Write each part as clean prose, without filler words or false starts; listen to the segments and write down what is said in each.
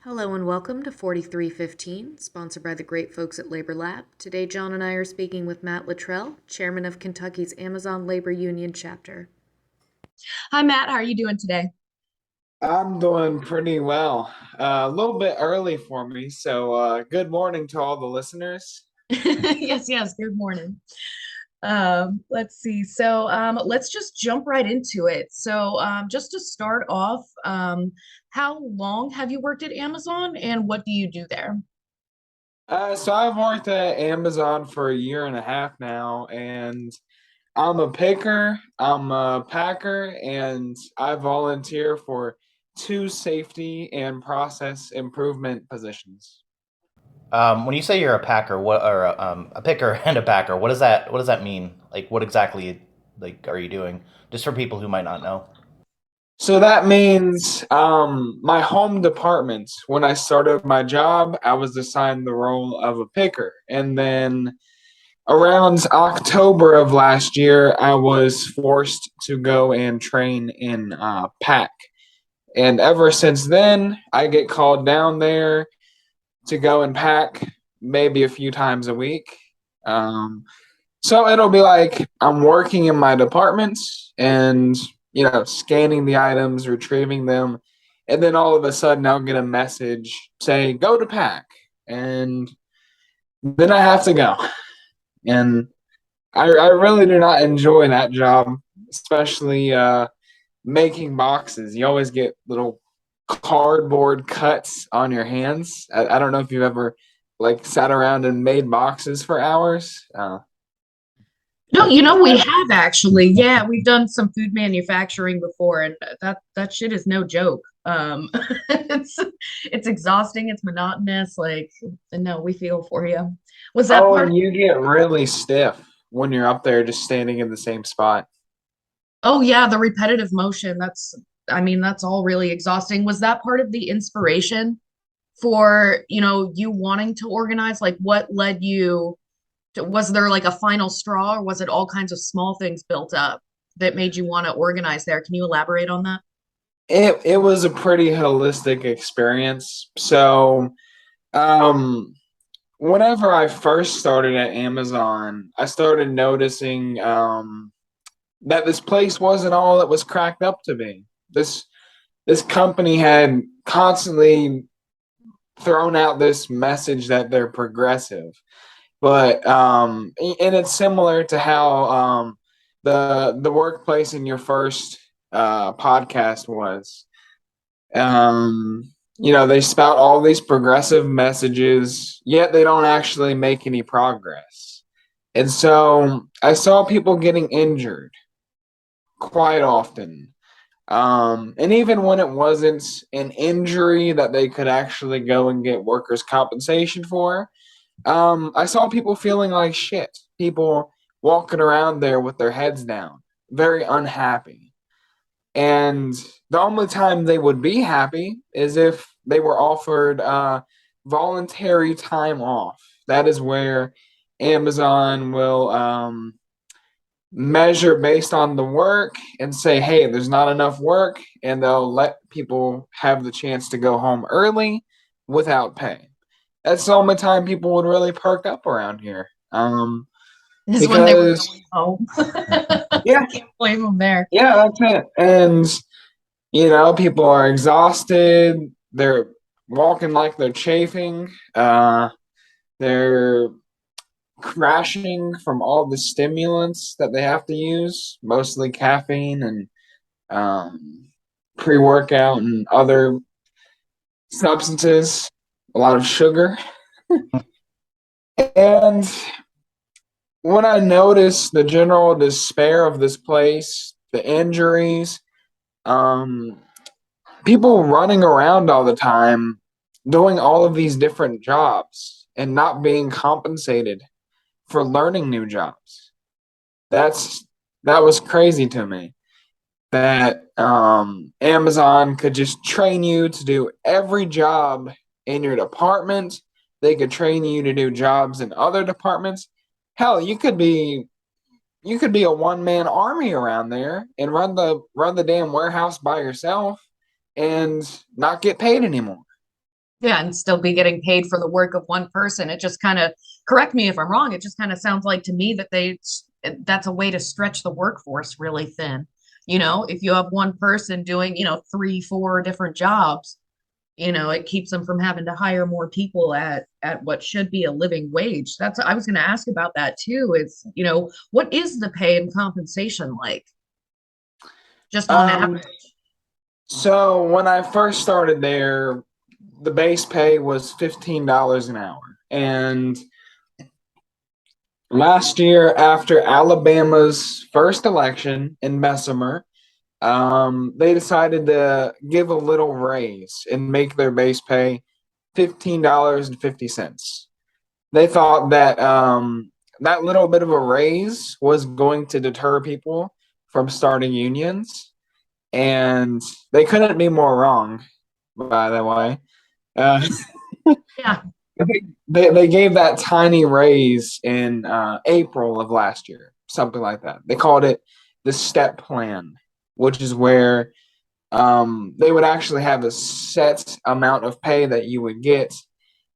Hello and welcome to 4315, sponsored by the great folks at Labor Lab. Today, John and I are speaking with Matt Luttrell, chairman of Kentucky's Amazon Labor Union chapter. Hi, Matt. How are you doing today? I'm doing pretty well. A little bit early for me, so good morning to all the listeners. Yes, yes. Good morning. Let's see. Let's just jump right into it. Just to start off, how long have you worked at Amazon and what do you do there? So I've worked at Amazon for a year and a half now, and I'm a picker, I'm a packer, and I volunteer for two safety and process improvement positions. When you say you're a packer, what or a picker and a packer, what does that mean? Like, what exactly are you doing? Just for people who might not know. So that means my home department, when I started my job, I was assigned the role of a picker. And then around October of last year, I was forced to go and train in pack. And ever since then, I get called down there to go and pack maybe a few times a week. Um, so it'll be like I'm working in my department and, scanning the items, retrieving them, and then all of a sudden I'll get a message say, go to pack. And then I have to go. And I really do not enjoy that job, especially making boxes. You always get little cardboard cuts on your hands. I don't know if you've ever like sat around and made boxes for hours. No, we have actually. Yeah, we've done some food manufacturing before, and that shit is no joke. It's exhausting, it's monotonous. No, we feel for you. Was that Oh, part and you get really stiff when you're up there just standing in the same spot. Oh yeah, the repetitive motion. I mean, that's all really exhausting. Was that part of the inspiration for, you wanting to organize? Like what led you to, was there like a final straw or was it all kinds of small things built up that made you want to organize there? Can you elaborate on that? It was a pretty holistic experience. So, um, whenever I first started at Amazon, I started noticing that this place wasn't all it was cracked up to be. This company had constantly thrown out this message that they're progressive, but and it's similar to how the workplace in your first podcast was. They spout all these progressive messages, yet they don't actually make any progress. And so I saw people getting injured quite often. And even when it wasn't an injury that they could actually go and get workers' compensation for, I saw people feeling like shit. People walking around there with their heads down, very unhappy. And the only time they would be happy is if they were offered voluntary time off. That is where Amazon will measure based on the work and say, hey, there's not enough work, and they'll let people have the chance to go home early without pay. That's the only time people would really perk up around here. Is when they were Because going home. yeah, Can't blame them there. yeah, that's it. And people are exhausted. They're walking like they're chafing. They're crashing from all the stimulants that they have to use, mostly caffeine and um, pre-workout and other substances, a lot of sugar. And when I noticed the general despair of this place, the injuries, um, people running around all the time, doing all of these different jobs and not being compensated for learning new jobs. That's that was crazy to me. That Amazon could just train you to do every job in your department. They could train you to do jobs in other departments. Hell, you could be a one man army around there and run the damn warehouse by yourself and not get paid anymore. Yeah, and still be getting paid for the work of one person. It just kind of, correct me if I'm wrong, it just kind of sounds like to me that that's a way to stretch the workforce really thin. If you have one person doing, three, four different jobs, it keeps them from having to hire more people at what should be a living wage. I was going to ask about that too. What is the pay and compensation like? Just on Um, average. so when I first started there, the base pay was $15 an hour. And last year, after Alabama's first election in Bessemer, they decided to give a little raise and make their base pay $15.50. They thought that that little bit of a raise was going to deter people from starting unions, and they couldn't be more wrong, by the way. Uh, Yeah. they gave that tiny raise in April of last year, something like that. They called it the step plan, which is where they would actually have a set amount of pay that you would get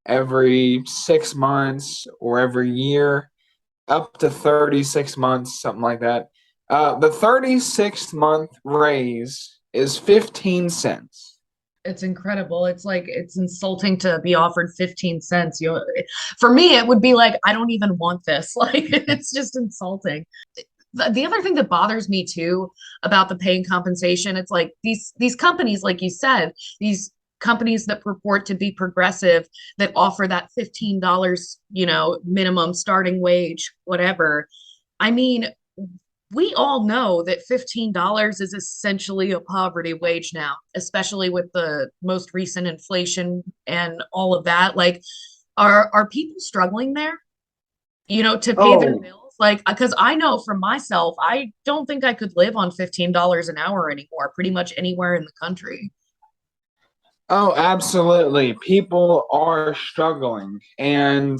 every 6 months or every year, up to 36 months, something like that. The 36th month raise is 15 cents. It's incredible. It's like it's insulting to be offered 15 cents. For me, it would be like, I don't even want this. Like it's just insulting. The other thing that bothers me too about the pay and compensation, it's like these companies, like you said, these companies that purport to be progressive that offer that $15, minimum starting wage, whatever. I mean, we all know that $15 is essentially a poverty wage now, especially with the most recent inflation and all of that. Like, are people struggling there, to pay their Oh, bills? Like, because I know from myself, I don't think I could live on $15 an hour anymore, pretty much anywhere in the country. oh, absolutely. People are struggling, and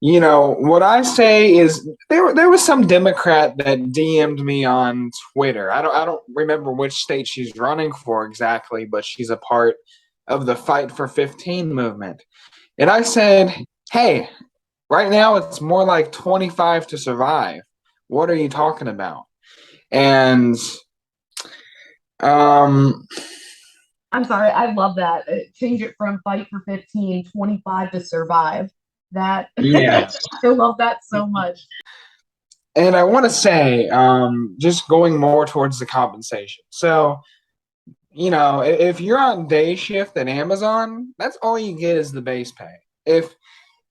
what I say is there was some Democrat that DM'd me on Twitter. I don't remember which state she's running for exactly, but she's a part of the Fight for 15 movement. And I said, "Hey, right now it's more like 25 to survive. What are you talking about?" And um I'm sorry, I love that. Change it from fight for 15, 25 to survive. That yeah. I love that so much. And I want to say, just going more towards the compensation. So, if you're on day shift at Amazon, that's all you get is the base pay. If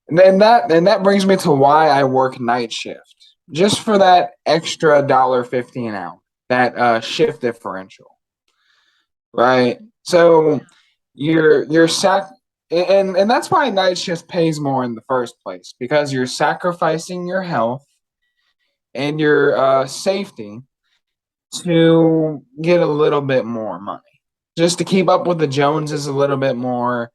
then that brings me to why I work night shift, just for that extra $1.50 an hour, that shift differential, right? So you're and that's why night shift pays more in the first place, because you're sacrificing your health and your safety to get a little bit more money, just to keep up with the Joneses a little bit more.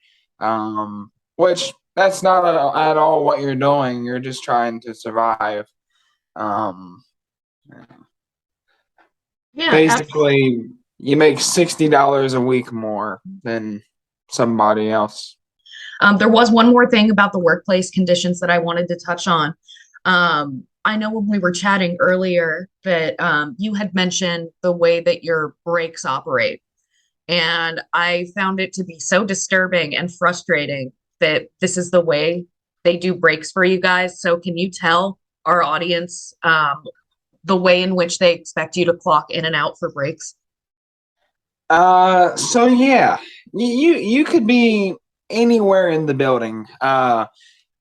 Which that's not at all what you're doing. You're just trying to survive. Um, Yeah, Basically, you make $60 a week more than somebody else. there was one more thing about the workplace conditions that I wanted to touch on. I know when we were chatting earlier that you had mentioned the way that your breaks operate. And I found it to be so disturbing and frustrating that this is the way they do breaks for you guys. So, can you tell our audience the way in which they expect you to clock in and out for breaks? So yeah, you could be anywhere in the building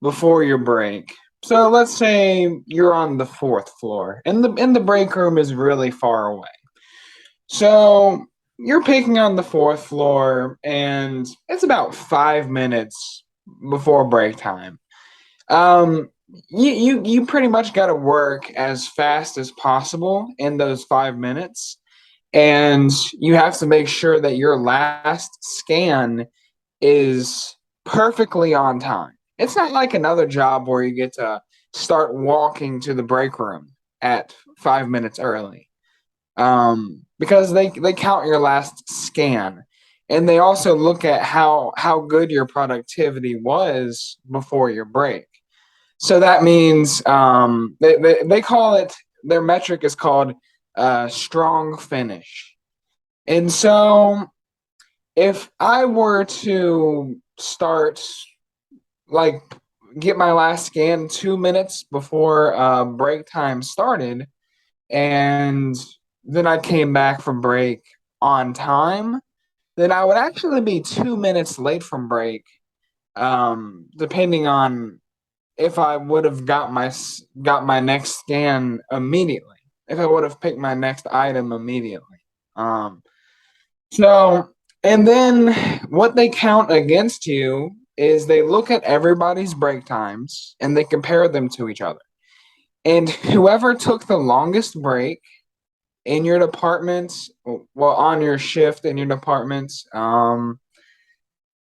before your break. So let's say you're on the fourth floor, and the break room is really far away. So you're picking on the fourth floor, and it's about 5 minutes before break time. You pretty much got to work as fast as possible in those 5 minutes, and you have to make sure that your last scan is perfectly on time. It's not like another job where you get to start walking to the break room at 5 minutes early, because they count your last scan, and they also look at how good your productivity was before your break. So that means they call it, their metric is called strong finish. And so if I were to start, like, get my last scan 2 minutes before break time started, and then I came back from break on time, then I would actually be 2 minutes late from break, depending on if I would have got my next scan immediately, if I would have picked my next item immediately. Um, so, and then what they count against you is they look at everybody's break times and they compare them to each other. And whoever took the longest break in your department, well, on your shift in your department,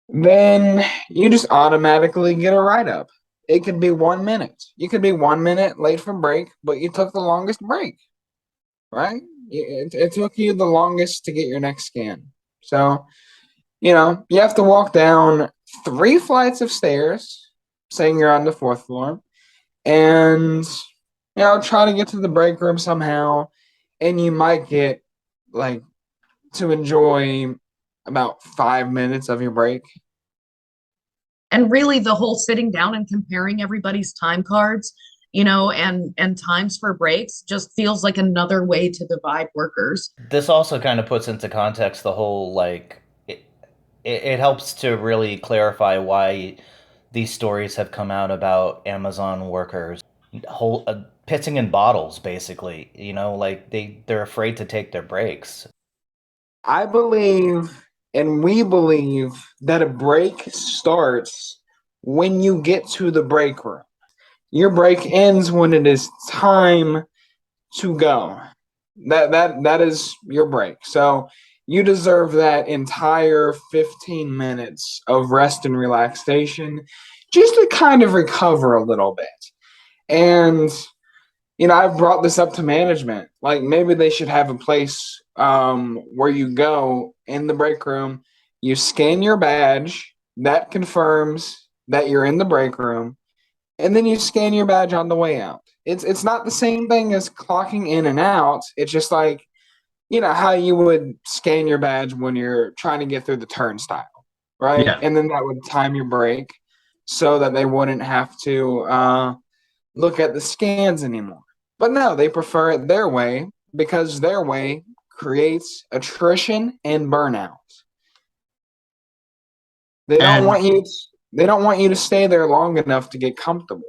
then you just automatically get a write up. It could be 1 minute. You could be 1 minute late from break, but you took the longest break, right? It took you the longest to get your next scan. So, you have to walk down 3 flights of stairs, saying you're on the fourth floor, and, try to get to the break room somehow. And you might get, like, to enjoy about 5 minutes of your break. And really the whole sitting down and comparing everybody's time cards, and times for breaks just feels like another way to divide workers. This also kind of puts into context the whole, like, it helps to really clarify why these stories have come out about Amazon workers whole pissing in bottles, basically. Like they're afraid to take their breaks. I believe, and we believe, that a break starts when you get to the break room. Your break ends when it is time to go. That is your break. So you deserve that entire 15 minutes of rest and relaxation, just to kind of recover a little bit. And I've brought this up to management. Like, maybe they should have a place where you go in the break room, you scan your badge, that confirms that you're in the break room, and then you scan your badge on the way out. It's not the same thing as clocking in and out. It's just like, how you would scan your badge when you're trying to get through the turnstile, right? Yeah. And then that would time your break so that they wouldn't have to look at the scans anymore. But no, they prefer it their way because their way creates attrition and burnout. They don't And want you. They don't want you to stay there long enough to get comfortable.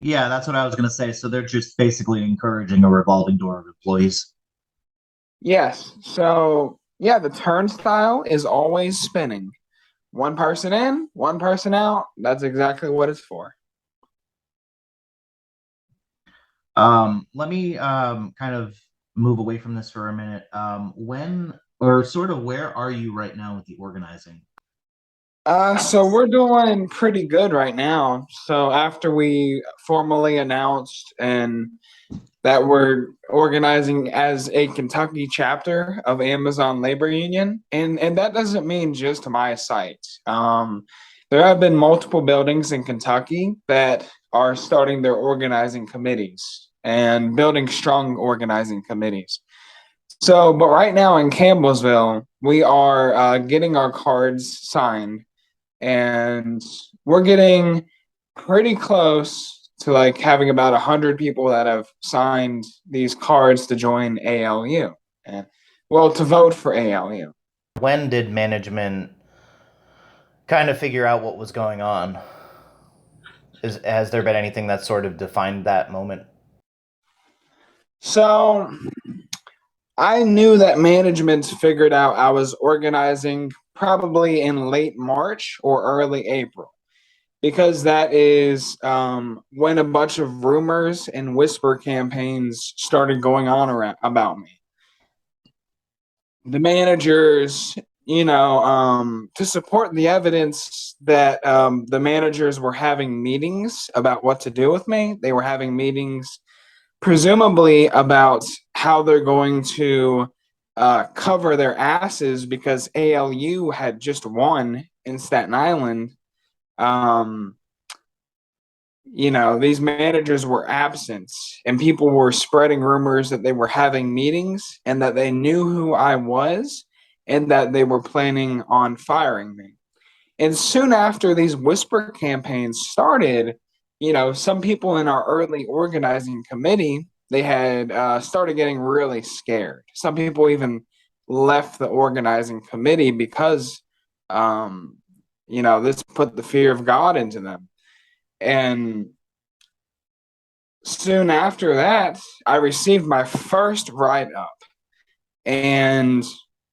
yeah, that's what I was going to say. So they're just basically encouraging a revolving door of employees. Yes. So yeah, the turnstile is always spinning. One person in, one person out. That's exactly what it's for. Let me kind of move away from this for a minute. When or sort of where are you right now with the organizing? So we're doing pretty good right now. So after we formally announced and that we're organizing as a Kentucky chapter of Amazon Labor Union, and that doesn't mean just my site. There have been multiple buildings in Kentucky that are starting their organizing committees and building strong organizing committees. So, but right now in Campbellsville, we are getting our cards signed, and we're getting pretty close to, like, having about 100 people that have signed these cards to join ALU, and, well, to vote for ALU. When did management kind of figure out what was going on? Has there been anything that sort of defined that moment? So I knew that management figured out I was organizing probably in late March or early April, because that is when a bunch of rumors and whisper campaigns started going on about me. The managers, to support the evidence that the managers were having meetings about what to do with me, they were having meetings presumably about how they're going to cover their asses because ALU had just won in Staten Island. Um, these managers were absent, and people were spreading rumors that they were having meetings and that they knew who I was and that they were planning on firing me. And soon after these whisper campaigns started, some people in our early organizing committee, they had started getting really scared. Some people even left the organizing committee because, this put the fear of God into them. And soon after that, I received my first write up. And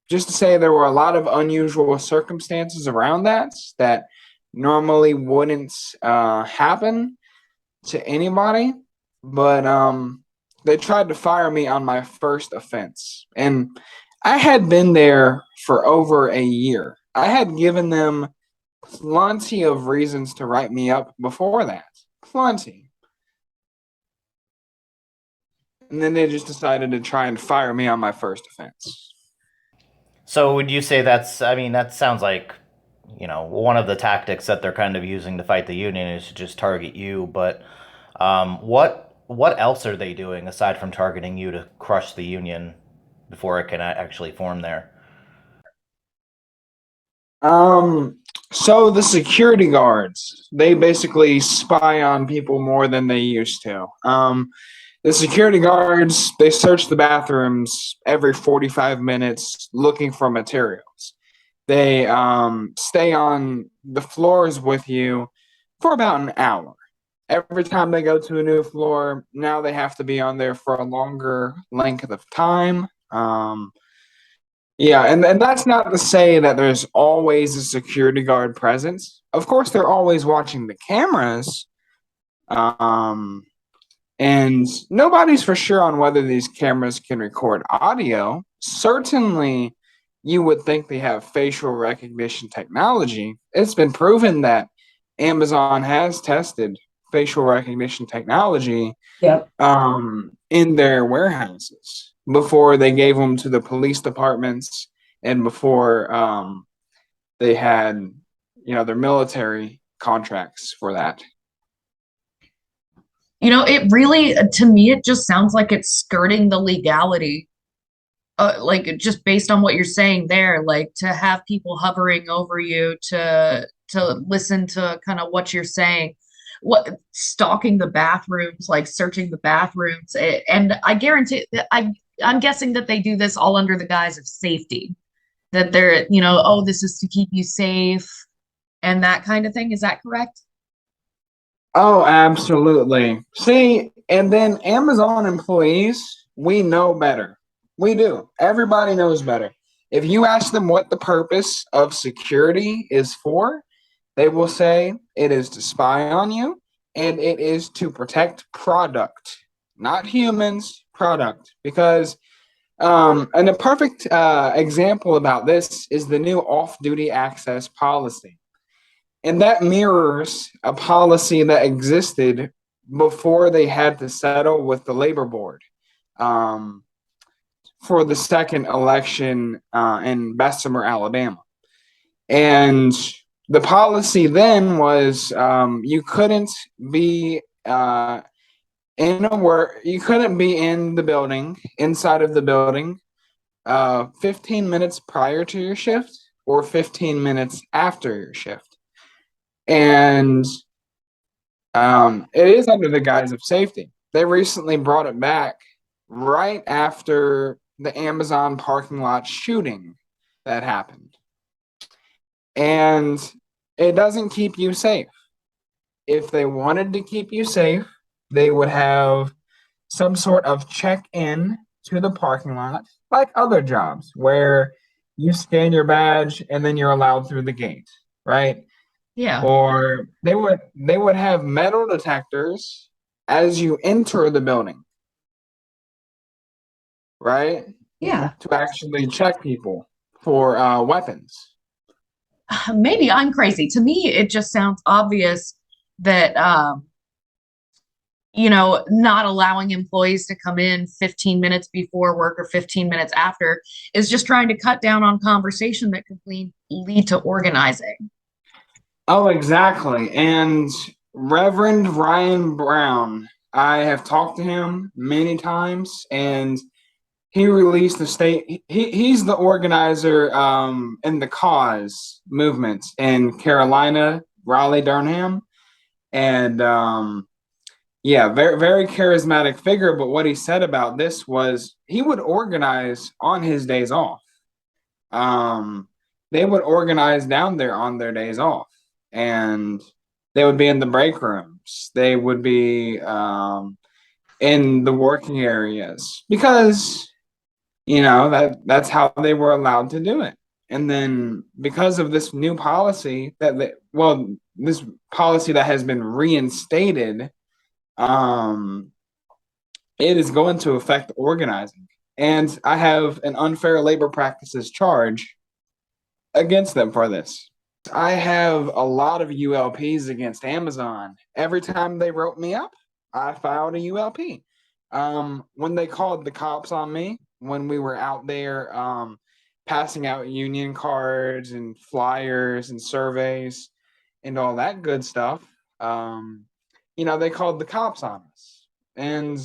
just to say, there were a lot of unusual circumstances around that normally wouldn't happen to anybody. But they tried to fire me on my first offense. And I had been there for over a year. I had given them plenty of reasons to write me up before that. Plenty. And then they just decided to try and fire me on my first offense. So would you say that sounds like, one of the tactics that they're kind of using to fight the union is to just target you, but what else are they doing aside from targeting you to crush the union before it can actually form there? So the security guards, they basically spy on people more than they used to. The security guards, they search the bathrooms every 45 minutes looking for materials. They stay on the floors with you for about an hour. Every time they go to a new floor, now they have to be on there for a longer length of time. Yeah, and that's not to say that there's always a security guard present. Of course, they're always watching the cameras. Um, and nobody's for sure on whether these cameras can record audio. Certainly, you would think they have facial recognition technology. It's been proven that Amazon has tested facial recognition technology Yep. in their warehouses before they gave them to the police departments and before they had, their military contracts for that. It really, to me, it just sounds like it's skirting the legality. Like just based on what you're saying there, like to have people hovering over you to listen to kind of what you're saying, what stalking the bathrooms, like searching the bathrooms, and I guarantee I'm guessing that they do this all under the guise of safety, that they're, oh, this is to keep you safe and that kind of thing. Is that correct? Oh, absolutely. See, and then Amazon employees, we know better. We do. Everybody knows better. If you ask them what the purpose of security is for, they will say it is to spy on you and it is to protect product, not humans, product. Because, and a perfect example about this is the new off duty access policy. And that mirrors a policy that existed before they had to settle with the labor board for the second election in Bessemer, Alabama. And the policy then was you couldn't be you couldn't be in the building, inside of the building, 15 minutes prior to your shift or 15 minutes after your shift. And it is under the guise of safety. They recently brought it back right after the Amazon parking lot shooting that happened. And it doesn't keep you safe. If they wanted to keep you safe, they would have some sort of check-in to the parking lot, like other jobs, where you scan your badge and then you're allowed through the gate, right? Yeah. Or they would have metal detectors as you enter the building, right? Yeah. To actually check people for weapons. Maybe I'm crazy. To me, it just sounds obvious that not allowing employees to come in 15 minutes before work or 15 minutes after is just trying to cut down on conversation that could lead to organizing. Oh, exactly. And Reverend Ryan Brown, I have talked to him many times, and he released a state. He's the organizer in the cause movement in Carolina, Raleigh, Durham, and yeah, very very charismatic figure. But what he said about this was he would organize on his days off. Um, they would organize down there on their days off, and they would be in the break rooms. They would be in the working areas because that's how they were allowed to do it. And then because of this new policy this policy that has been reinstated, um, it is going to affect organizing. And I have an unfair labor practices charge against them for this. I have a lot of ULPs against Amazon. Every time they wrote me up, I filed a ULP. When they called the cops on me, when we were out there passing out union cards and flyers and surveys and all that good stuff, they called the cops on us. And,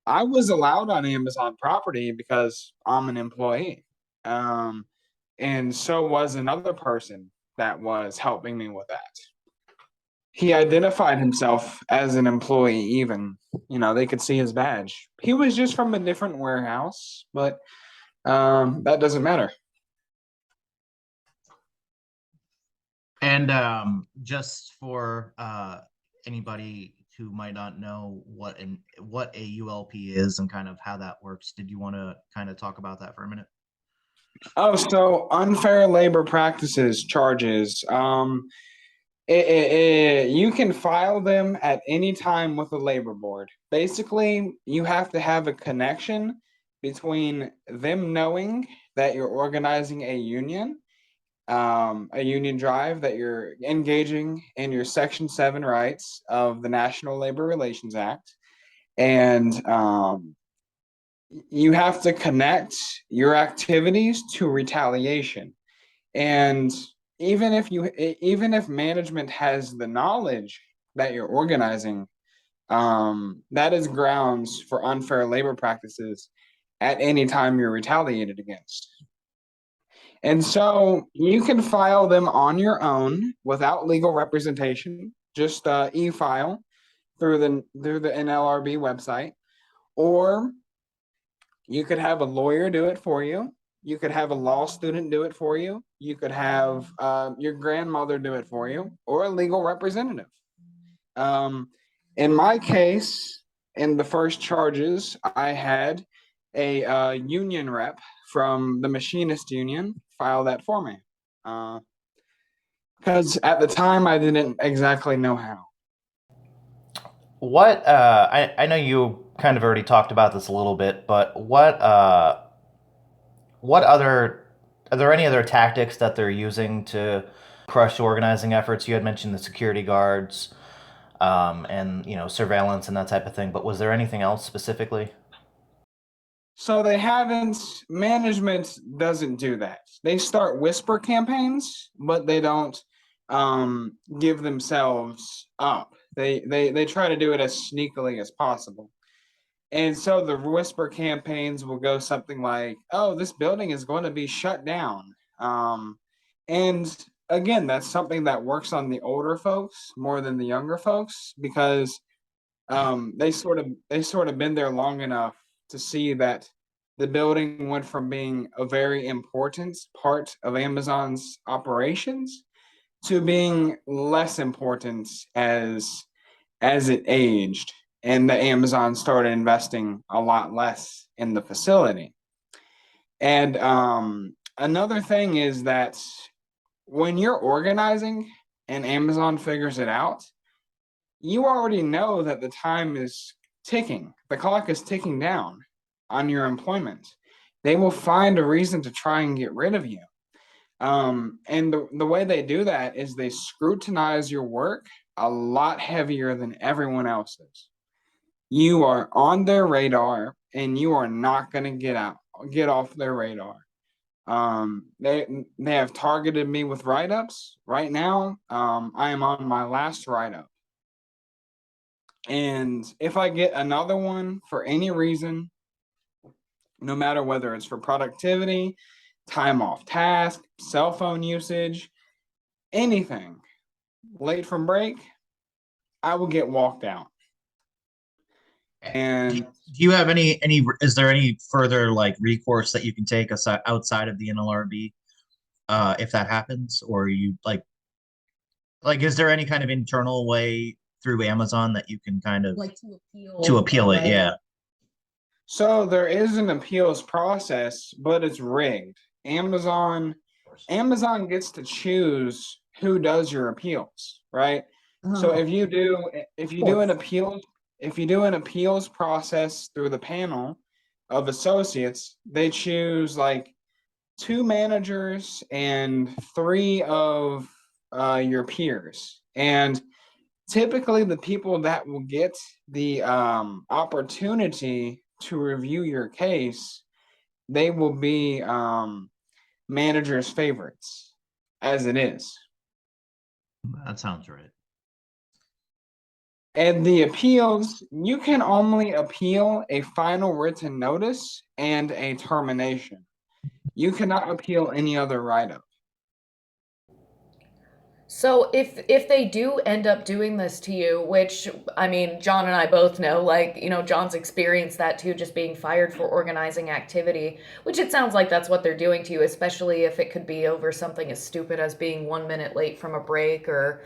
I was allowed on Amazon property because I'm an employee. And so was another person that was helping me with that. He identified himself as an employee, even, they could see his badge. He was just from a different warehouse, but that doesn't matter. And just for anybody who might not know what a ULP is and kind of how that works, did you want to kind of talk about that for a minute? Oh, so unfair labor practices charges. You can file them at any time with the labor board. Basically, you have to have a connection between them knowing that you're organizing a union drive, that you're engaging in your Section 7 rights of the National Labor Relations Act, and you have to connect your activities to retaliation. And even if management has the knowledge that you're organizing, that is grounds for unfair labor practices at any time you're retaliated against. And so you can file them on your own without legal representation, just e-file through the NLRB website, or you could have a lawyer do it for you. You could have a law student do it for you. You could have your grandmother do it for you, or a legal representative. In my case, in the first charges, I had a union rep from the machinist union file that for me, because at the time I didn't exactly know how. What I know you kind of already talked about this a little bit, but what other are there any other tactics that they're using to crush organizing efforts? You had mentioned the security guards, and surveillance and that type of thing. But was there anything else specifically? So they haven't. Management doesn't do that. They start whisper campaigns, but they don't give themselves up. They try to do it as sneakily as possible. And so the whisper campaigns will go something like, "Oh, this building is going to be shut down." And again, that's something that works on the older folks more than the younger folks, because they sort of been there long enough to see that the building went from being a very important part of Amazon's operations to being less important as it aged, and the Amazon started investing a lot less in the facility. And another thing is that when you're organizing and Amazon figures it out, you already know that the time is ticking. The clock is ticking down on your employment. They will find a reason to try and get rid of you. And the way they do that is they scrutinize your work a lot heavier than everyone else's. You are on their radar and you are not going to get off their radar. They have targeted me with write-ups right now. I am on my last write-up. And if I get another one for any reason, no matter whether it's for productivity, time off task, cell phone usage, anything, late from break, I will get walked out. And Do you have any is there any further like recourse that you can take outside of the NLRB if that happens, or are you like is there any kind of internal way through Amazon that you can kind of Like to appeal it? right? Yeah. so there is an appeals process, but it's rigged. Amazon gets to choose who does your appeals, right? So Oh, if you do an appeals process through the panel of associates, they choose like 2 managers and 3 of your peers. And typically the people that will get the opportunity to review your case, they will be managers' favorites, as it is. That sounds right. And the appeals, you can only appeal a final written notice and a termination. You cannot appeal any other write-up. So if they do end up doing this to you, which I mean, John and I both know, like, you know, John's experienced that too, just being fired for organizing activity, which it sounds like that's what they're doing to you, especially if it could be over something as stupid as being 1 minute late from a break or,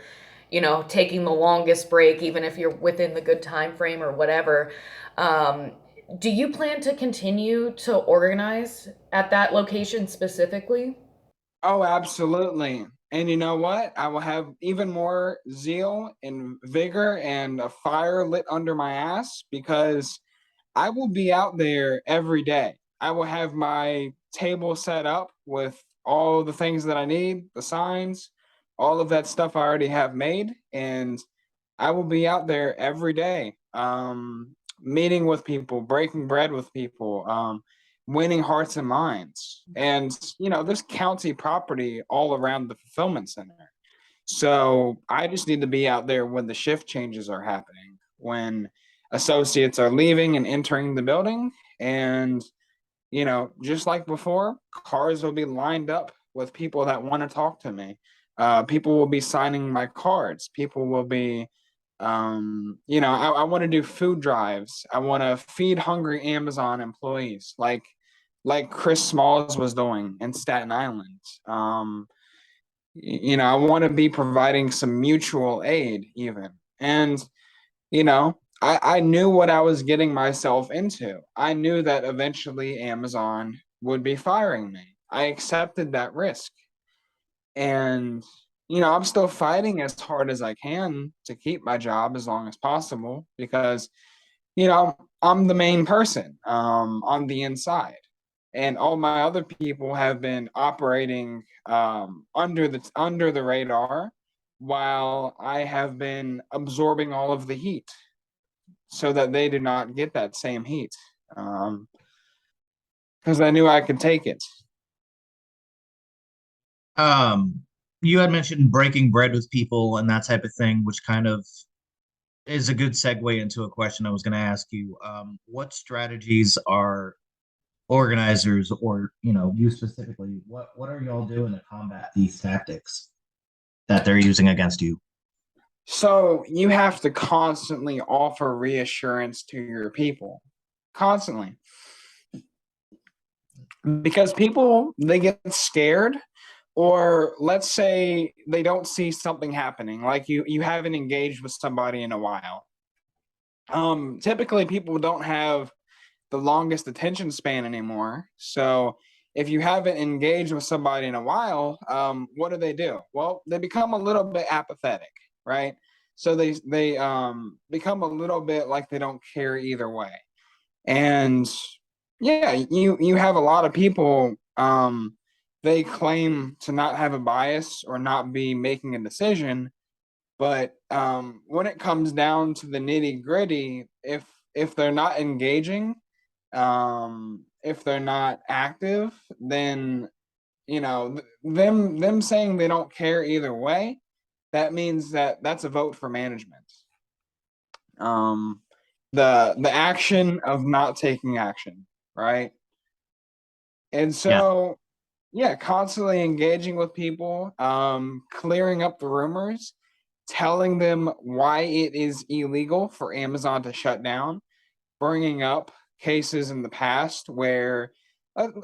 you know, taking the longest break, even if you're within the good time frame or whatever. Um, do you plan to continue to organize at that location specifically? Oh, absolutely. And you know what? I will have even more zeal and vigor and a fire lit under my ass because I will be out there every day. I will have my table set up with all the things that I need, the signs, all of that stuff I already have made, and I will be out there every day, meeting with people, breaking bread with people, winning hearts and minds. And there's county property all around the fulfillment center. So I just need to be out there when the shift changes are happening, when associates are leaving and entering the building. And, just like before, cars will be lined up with people that want to talk to me. People will be signing my cards. People will be, I want to do food drives. I want to feed hungry Amazon employees like Chris Smalls was doing in Staten Island. I want to be providing some mutual aid even. And, I knew what I was getting myself into. I knew that eventually Amazon would be firing me. I accepted that risk. And, I'm still fighting as hard as I can to keep my job as long as possible because, I'm the main person on the inside. And all my other people have been operating under the radar while I have been absorbing all of the heat so that they do not get that same heat because I knew I could take it. You had mentioned breaking bread with people and that type of thing, which kind of is a good segue into a question I was going to ask you. What strategies are organizers, or you specifically, what are y'all doing to combat these tactics that they're using against you? So you have to constantly offer reassurance to your people, constantly, because people, they get scared, or let's say they don't see something happening, like you haven't engaged with somebody in a while. Typically people don't have the longest attention span anymore. So if you haven't engaged with somebody in a while, what do? Well, they become a little bit apathetic, right? So they become a little bit like they don't care either way. And yeah, you have a lot of people, they claim to not have a bias or not be making a decision, But when it comes down to the nitty gritty, if they're not engaging, if they're not active, then them saying they don't care either way, that means that that's a vote for management. Um, the action of not taking action, right? And Yeah. so, yeah, constantly engaging with people, clearing up the rumors, telling them why it is illegal for Amazon to shut down, bringing up cases in the past where,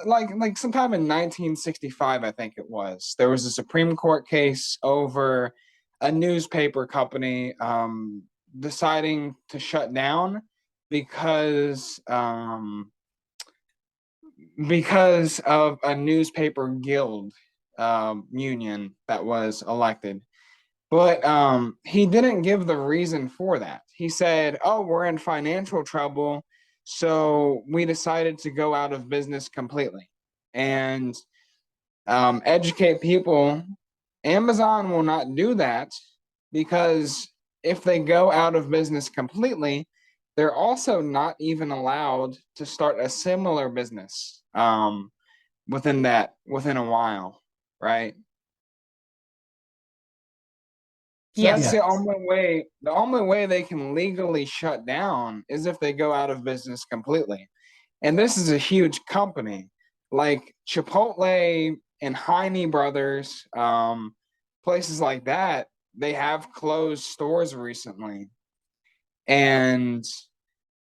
like sometime in 1965, I think it was, there was a Supreme Court case over a newspaper company deciding to shut down because because of a newspaper guild union that was elected. But he didn't give the reason for that. He said, "Oh, we're in financial trouble, so we decided to go out of business completely." And educate people. Amazon will not do that because if they go out of business completely, they're also not even allowed to start a similar business within a while, right? So Yes. that's the only way they can legally shut down is if they go out of business completely. And this is a huge company like Chipotle and Heine Brothers, places like that. They have closed stores recently, and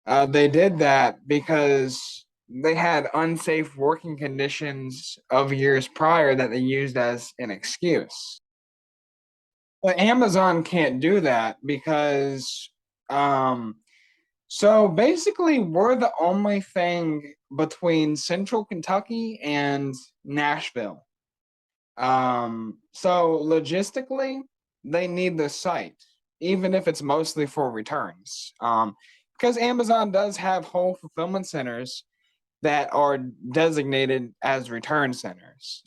they did that because they had unsafe working conditions of years prior that they used as an excuse. But Amazon can't do that because so basically we're the only thing between Central Kentucky and Nashville. So logistically, they need the site, even if it's mostly for returns. Because Amazon does have whole fulfillment centers that are designated as return centers.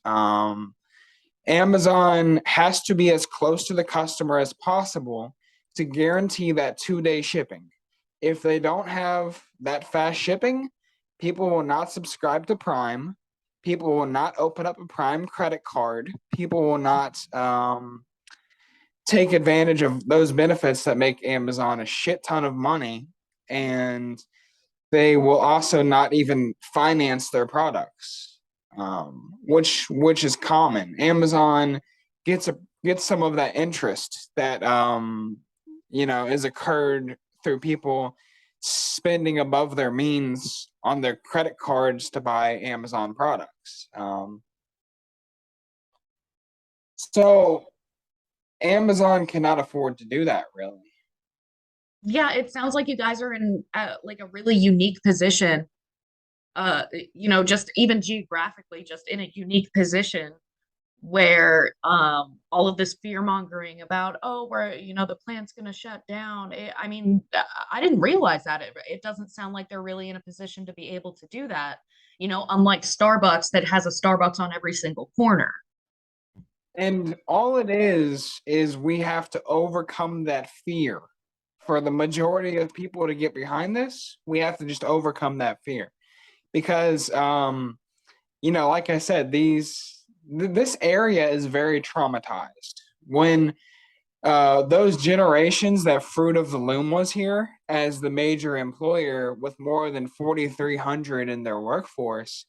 Amazon has to be as close to the customer as possible to guarantee that 2-day shipping. If they don't have that fast shipping, people will not subscribe to Prime. People will not open up a Prime credit card. People will not take advantage of those benefits that make Amazon a shit ton of money. And they will also not even finance their products, which is common. Amazon gets some of that interest that is occurred through people spending above their means on their credit cards to buy Amazon products. So Amazon cannot afford to do that, really. Yeah, it sounds like you guys are in like a really unique position. Just even geographically, just in a unique position where all of this fear mongering about, oh, we're, the plant's going to shut down. I mean, I didn't realize that. It doesn't sound like they're really in a position to be able to do that, unlike Starbucks that has a Starbucks on every single corner. And all it is we have to overcome that fear. For the majority of people to get behind this, we have to just overcome that fear. Because like I said, this area is very traumatized. When those generations that Fruit of the Loom was here as the major employer with more than 4,300 in their workforce,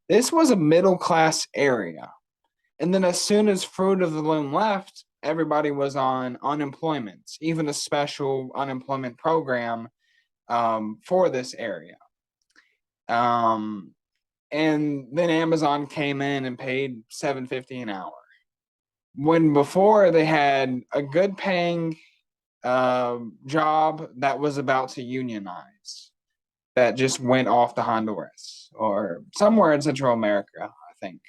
this was a middle class area. And then as soon as Fruit of the Loom left, everybody was on unemployment, even a special unemployment program for this area. And then Amazon came in and paid $7.50 an hour. When before they had a good paying job that was about to unionize, that just went off to Honduras or somewhere in Central America, I think.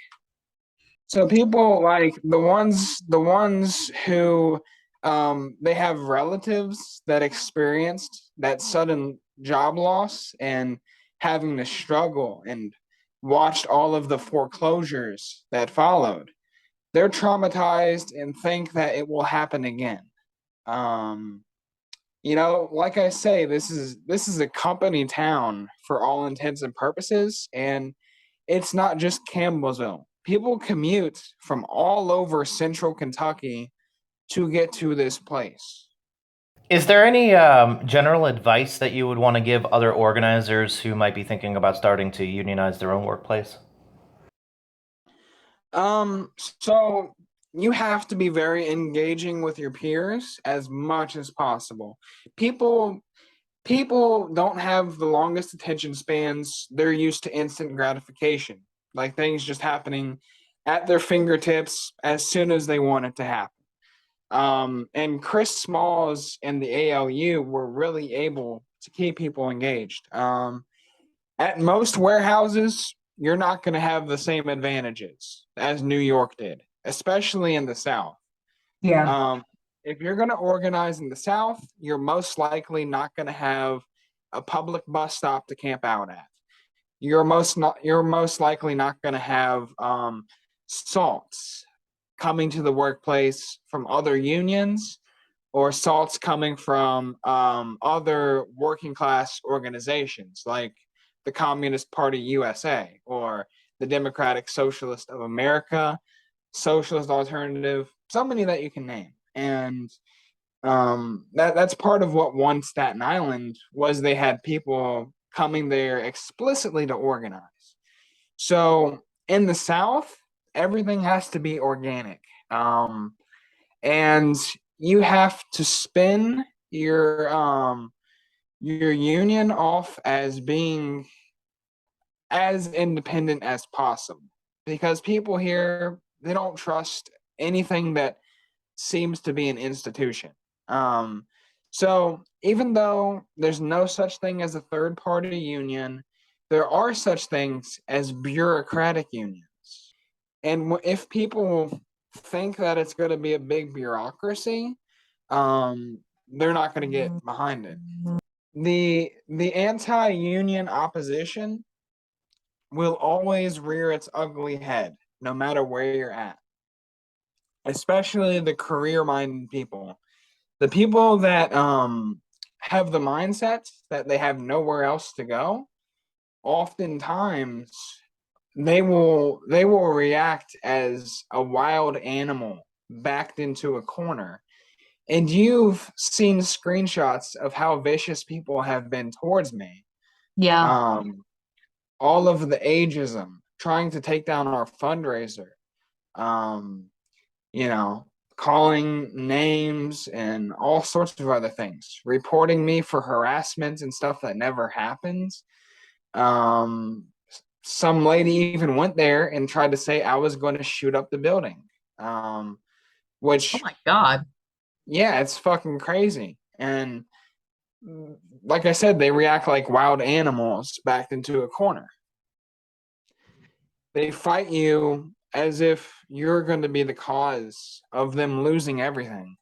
So people like the ones who they have relatives that experienced that sudden job loss and having to struggle and watched all of the foreclosures that followed. They're traumatized and think that it will happen again. Like I say, this is a company town for all intents and purposes, and it's not just Campbellsville. People commute from all over central Kentucky to get to this place. Is there any general advice that you would want to give other organizers who might be thinking about starting to unionize their own workplace? So you have to be very engaging with your peers as much as possible. People people don't have the longest attention spans. They're used to instant gratification, like things just happening at their fingertips as soon as they want it to happen. And Chris Smalls and the ALU were really able to keep people engaged. At most warehouses, you're not going to have the same advantages as New York did, especially in the South. Yeah. If you're going to organize in the South, you're most likely not going to have a public bus stop to camp out at. You're most likely not going to have salts coming to the workplace from other unions or salts coming from other working class organizations like the Communist Party USA or the Democratic Socialist of America, Socialist Alternative, so many that you can name. And that's part of what won Staten Island was they had people coming there explicitly to organize. So in the South, everything has to be organic. And you have to spin your union off as being as independent as possible because people here they don't trust anything that seems to be an institution. So even though there's no such thing as a third party union, there are such things as bureaucratic unions. And if people think that it's going to be a big bureaucracy, they're not going to get behind it. The anti-union opposition will always rear its ugly head, no matter where you're at. Especially the career-minded people, the people that have the mindset that they have nowhere else to go. Oftentimes, they will react as a wild animal backed into a corner. And you've seen screenshots of how vicious people have been towards me. Yeah. All of the ageism, trying to take down our fundraiser, calling names and all sorts of other things, reporting me for harassment and stuff that never happens. Some lady even went there and tried to say I was going to shoot up the building. Which, Oh my God. yeah, it's fucking crazy. And like I said, they react like wild animals backed into a corner. They fight you as if you're going to be the cause of them losing everything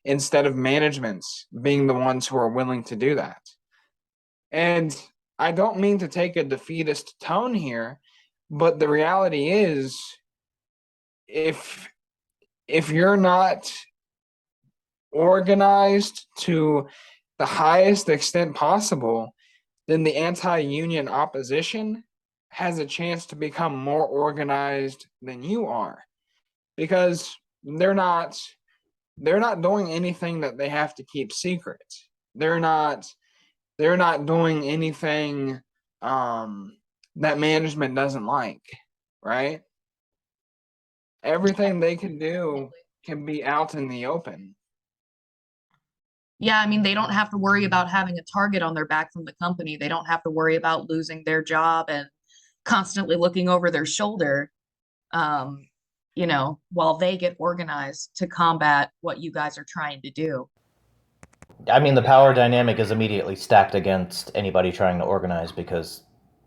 instead of managements being the ones who are willing to do that. And I don't mean to take a defeatist tone here, but the reality is if you're not organized to the highest extent possible, then the anti-union opposition has a chance to become more organized than you are because they're not doing anything that they have to keep secret. They're not doing anything that management doesn't like, right? Everything they can do can be out in the open. Yeah, I mean, they don't have to worry about having a target on their back from the company. They don't have to worry about losing their job and constantly looking over their shoulder, while they get organized to combat what you guys are trying to do. I mean, the power dynamic is immediately stacked against anybody trying to organize because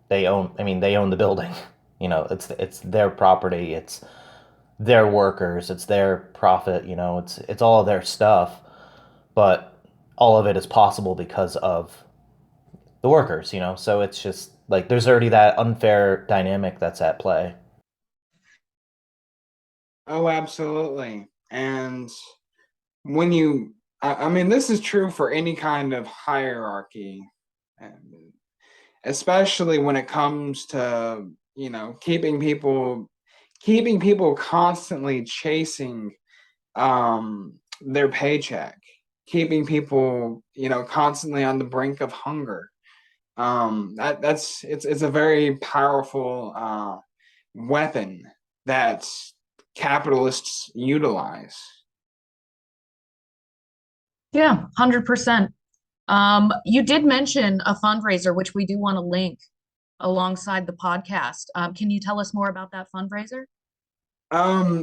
they own the building. It's their property, it's their workers, it's their profit, it's all of their stuff. But all of it is possible because of the workers, so it's just like there's already that unfair dynamic that's at play. Oh, absolutely. And when you I mean, this is true for any kind of hierarchy, and especially when it comes to, keeping people constantly chasing their paycheck, keeping people, constantly on the brink of hunger. It's a very powerful weapon that capitalists utilize. Yeah, 100%. You did mention a fundraiser, which we do want to link alongside the podcast. Can you tell us more about that fundraiser?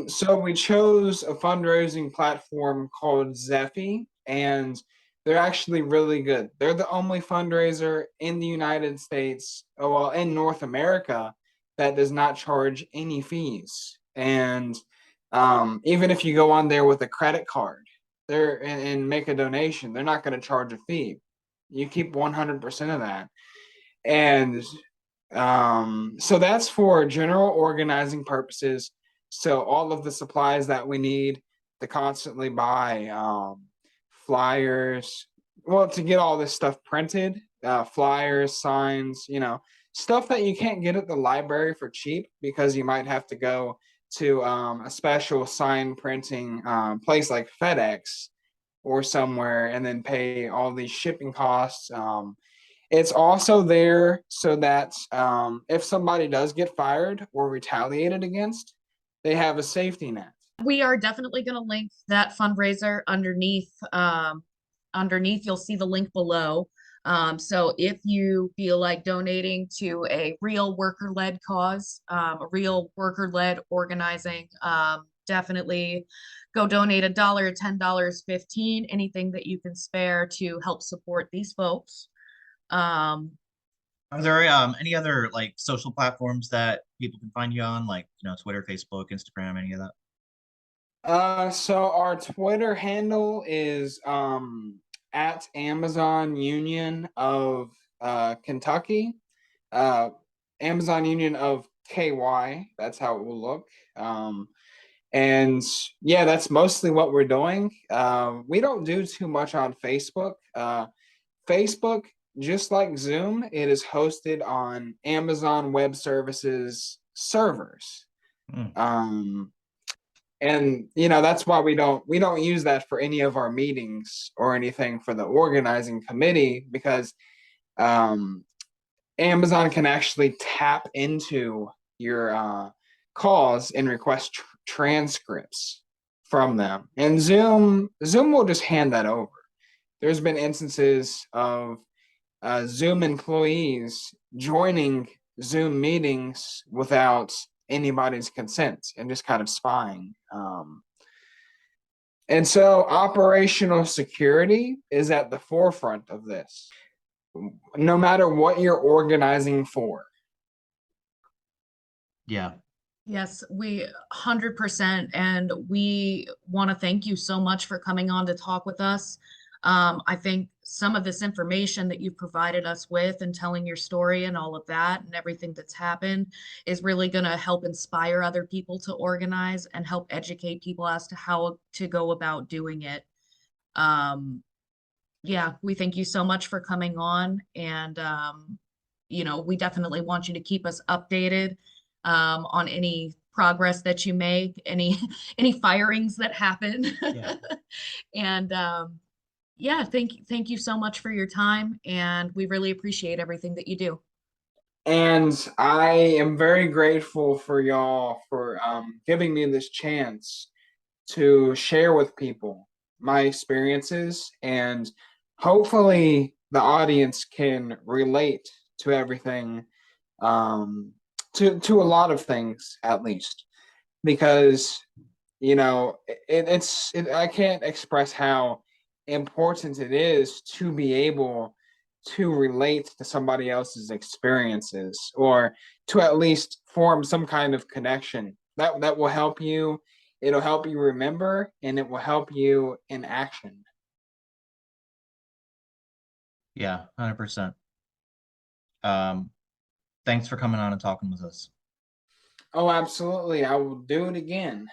So we chose a fundraising platform called Zephy, and they're actually really good. They're the only fundraiser in the United States, oh, well, in North America, that does not charge any fees. And even if you go on there with a credit card, and make a donation, they're not going to charge a fee. You keep 100% of that. And so that's for general organizing purposes. So all of the supplies that we need to constantly buy, flyers, well, to get all this stuff printed, flyers, signs, stuff that you can't get at the library for cheap because you might have to go to a special sign printing place like FedEx or somewhere and then pay all these shipping costs. It's also there so that if somebody does get fired or retaliated against, they have a safety net. We are definitely going to link that fundraiser underneath. Underneath, you'll see the link below. So if you feel like donating to a real worker-led cause, a real worker-led organizing, definitely go donate $1, $10, 15, anything that you can spare to help support these folks. Are there any other like social platforms that people can find you on, like Twitter, Facebook, Instagram, any of that? So our Twitter handle is at Amazon Union of Kentucky, uh, Amazon Union of KY. That's how it will look. And yeah, that's mostly what we're doing. We don't do too much on Facebook. Facebook, just like Zoom, it is hosted on Amazon Web Services servers. Mm. And that's why we don't use that for any of our meetings or anything for the organizing committee, because um, Amazon can actually tap into your calls and request transcripts from them, and Zoom will just hand that over. There's been instances of Zoom employees joining Zoom meetings without anybody's consent and just kind of spying. And so operational security is at the forefront of this, no matter what you're organizing for. Yeah. Yes, we 100%. And we want to thank you so much for coming on to talk with us. I think some of this information that you've provided us with and telling your story and all of that and everything that's happened is really going to help inspire other people to organize and help educate people as to how to go about doing it. Yeah, we thank you so much for coming on. And, we definitely want you to keep us updated on any progress that you make, any any firings that happen. Yeah. And yeah, thank you so much for your time, and we really appreciate everything that you do. And I am very grateful for y'all for giving me this chance to share with people my experiences, and hopefully the audience can relate to everything, to a lot of things at least, because I can't express how important it is to be able to relate to somebody else's experiences, or to at least form some kind of connection that will help you. It'll help you remember, and it will help you in action. Yeah, 100%. Thanks for coming on and talking with us. Oh, absolutely. I will do it again.